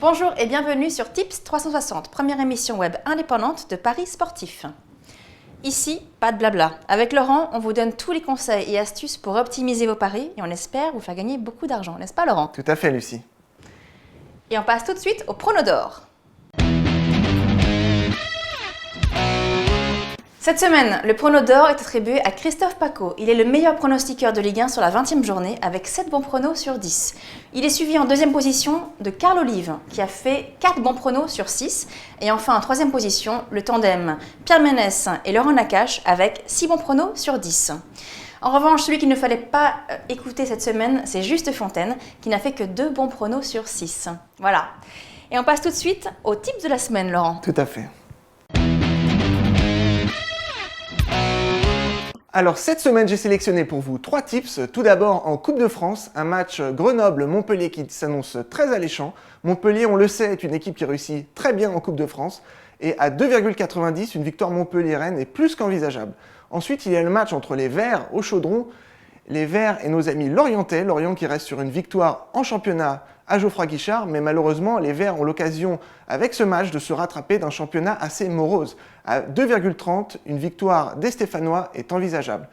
Bonjour et bienvenue sur Tips 360, première émission web indépendante de paris sportifs. Ici, pas de blabla. Avec Laurent, on vous donne tous les conseils et astuces pour optimiser vos paris et on espère vous faire gagner beaucoup d'argent, n'est-ce pas Laurent? Tout à fait, Lucie. Et on passe tout de suite au prono d'or. Cette semaine, le prono d'or est attribué à Christophe Paco. Il est le meilleur pronostiqueur de Ligue 1 sur la 20e journée avec 7 bons pronos sur 10. Il est suivi en deuxième position de Carl Olive qui a fait 4 bons pronos sur 6. Et enfin en troisième position, le tandem Pierre Ménès et Laurent Nakache avec 6 bons pronos sur 10. En revanche, celui qu'il ne fallait pas écouter cette semaine, c'est Juste Fontaine qui n'a fait que 2 bons pronos sur 6. Voilà. Et on passe tout de suite au tips de la semaine, Laurent. Tout à fait. Alors cette semaine, j'ai sélectionné pour vous 3 tips. Tout d'abord, en Coupe de France, un match Grenoble-Montpellier qui s'annonce très alléchant. Montpellier, on le sait, est une équipe qui réussit très bien en Coupe de France. Et à 2,90, une victoire montpelliéraine est plus qu'envisageable. Ensuite, il y a le match entre les Verts au Chaudron. Les Verts et nos amis lorientais. Lorient qui reste sur une victoire en championnat à Geoffroy Guichard, mais malheureusement, les Verts ont l'occasion, avec ce match, de se rattraper d'un championnat assez morose. À 2,30, une victoire des Stéphanois est envisageable.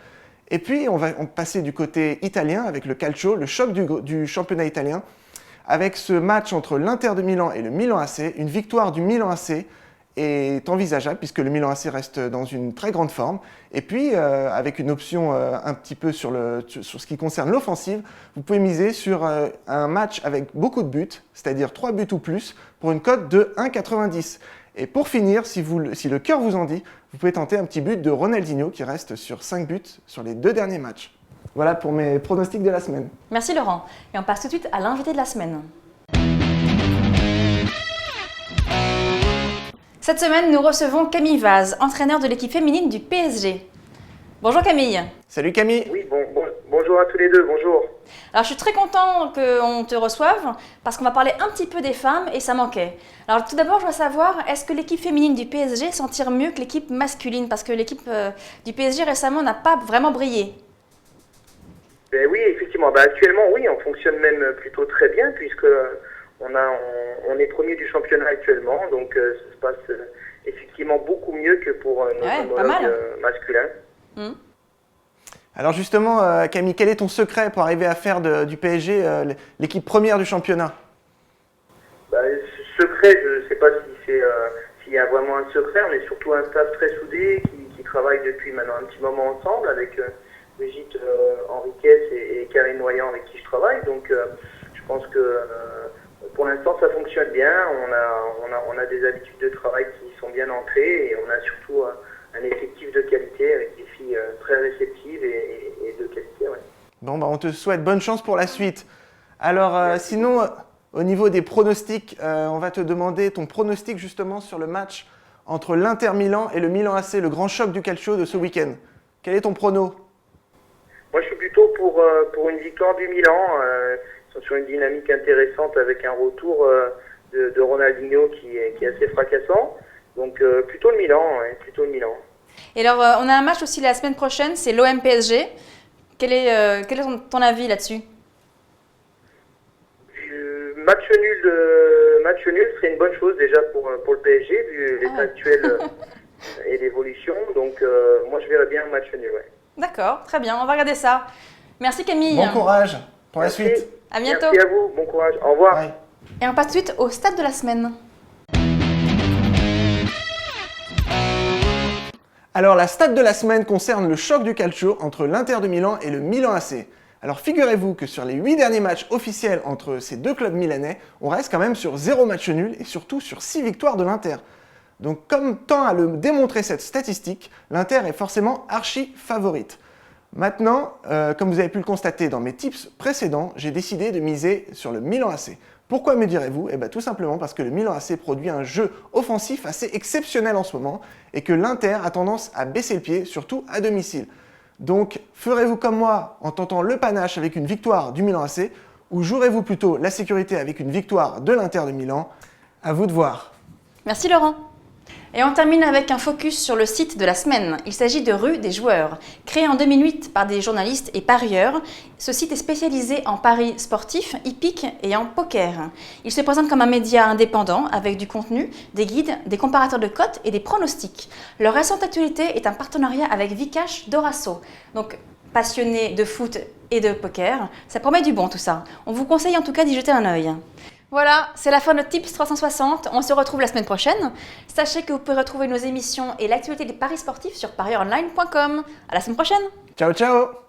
Et puis, on va passer du côté italien avec le calcio, le choc du championnat italien, avec ce match entre l'Inter de Milan et le Milan AC. Une victoire du Milan AC est envisageable puisque le Milan AC reste dans une très grande forme. Et puis, avec une option un petit peu sur ce qui concerne l'offensive, vous pouvez miser sur un match avec beaucoup de buts, c'est-à-dire 3 buts ou plus, pour une cote de 1,90. Et pour finir, si le cœur vous en dit, vous pouvez tenter un petit but de Ronaldinho qui reste sur 5 buts sur les 2 derniers matchs. Voilà pour mes pronostics de la semaine. Merci Laurent. Et on passe tout de suite à l'invité de la semaine. Cette semaine, nous recevons Camille Vaz, entraîneur de l'équipe féminine du PSG. Bonjour Camille. Salut Camille. Oui, bonjour à tous les deux, bonjour. Alors je suis très content qu'on te reçoive parce qu'on va parler un petit peu des femmes et ça manquait. Alors tout d'abord, je dois savoir, est-ce que l'équipe féminine du PSG s'en tire mieux que l'équipe masculine? Parce que l'équipe du PSG récemment n'a pas vraiment brillé. Oui, effectivement. Actuellement, oui, on fonctionne même plutôt très bien puisque on est premier du championnat actuellement. Donc ça se passe effectivement beaucoup mieux que pour nos homologues masculins. Alors justement, Camille, quel est ton secret pour arriver à faire du PSG l'équipe première du championnat? Secret, je ne sais pas s'il y a vraiment un secret. On est surtout un staff très soudé qui travaille depuis maintenant un petit moment ensemble avec Brigitte Henriquez et Karine Noyant avec qui je travaille. Donc je pense que pour l'instant ça fonctionne bien. On a des habitudes de travail qui sont bien ancrées et on a surtout un effectif de qualité avec des filles très réceptives et de qualité. Ouais. Bon, on te souhaite bonne chance pour la suite. Alors sinon, au niveau des pronostics, on va te demander ton pronostic justement sur le match entre l'Inter Milan et le Milan AC, le grand choc du calcio de ce week-end. Quel est ton prono? Moi, je suis plutôt pour une victoire du Milan. Ils sont sur une dynamique intéressante avec un retour de Ronaldinho qui est assez fracassant. Donc plutôt le Milan, plutôt le Milan. Et alors, on a un match aussi la semaine prochaine, c'est l'OM-PSG. Quel est ton avis là-dessus? Match nul serait une bonne chose déjà pour le PSG, vu l'état actuel et l'évolution. Donc moi, je verrais bien un match nul. Ouais. D'accord, très bien, on va regarder ça. Merci Camille. Bon courage pour la suite. À bientôt. Merci à vous, bon courage, au revoir. Ouais. Et on passe tout de suite au stade de la semaine. Alors la stat de la semaine concerne le choc du calcio entre l'Inter de Milan et le Milan AC. Alors figurez-vous que sur les 8 derniers matchs officiels entre ces deux clubs milanais, on reste quand même sur 0 match nul et surtout sur 6 victoires de l'Inter. Donc comme tend à le démontrer cette statistique, l'Inter est forcément archi favorite. Maintenant, comme vous avez pu le constater dans mes tips précédents, j'ai décidé de miser sur le Milan AC. Pourquoi me direz-vous? Tout simplement parce que le Milan AC produit un jeu offensif assez exceptionnel en ce moment et que l'Inter a tendance à baisser le pied, surtout à domicile. Donc, ferez-vous comme moi en tentant le panache avec une victoire du Milan AC ou jouerez-vous plutôt la sécurité avec une victoire de l'Inter de Milan? À vous de voir. Merci Laurent. Et on termine avec un focus sur le site de la semaine. Il s'agit de Rue des joueurs. Créé en 2008 par des journalistes et parieurs, ce site est spécialisé en paris sportifs, hippiques et en poker. Il se présente comme un média indépendant avec du contenu, des guides, des comparateurs de cotes et des pronostics. Leur récente actualité est un partenariat avec Vcash Dorasso. Donc, passionné de foot et de poker, ça promet du bon tout ça. On vous conseille en tout cas d'y jeter un œil. Voilà, c'est la fin de Tips 360. On se retrouve la semaine prochaine. Sachez que vous pouvez retrouver nos émissions et l'actualité des paris sportifs sur parieronline.com. À la semaine prochaine. Ciao, ciao!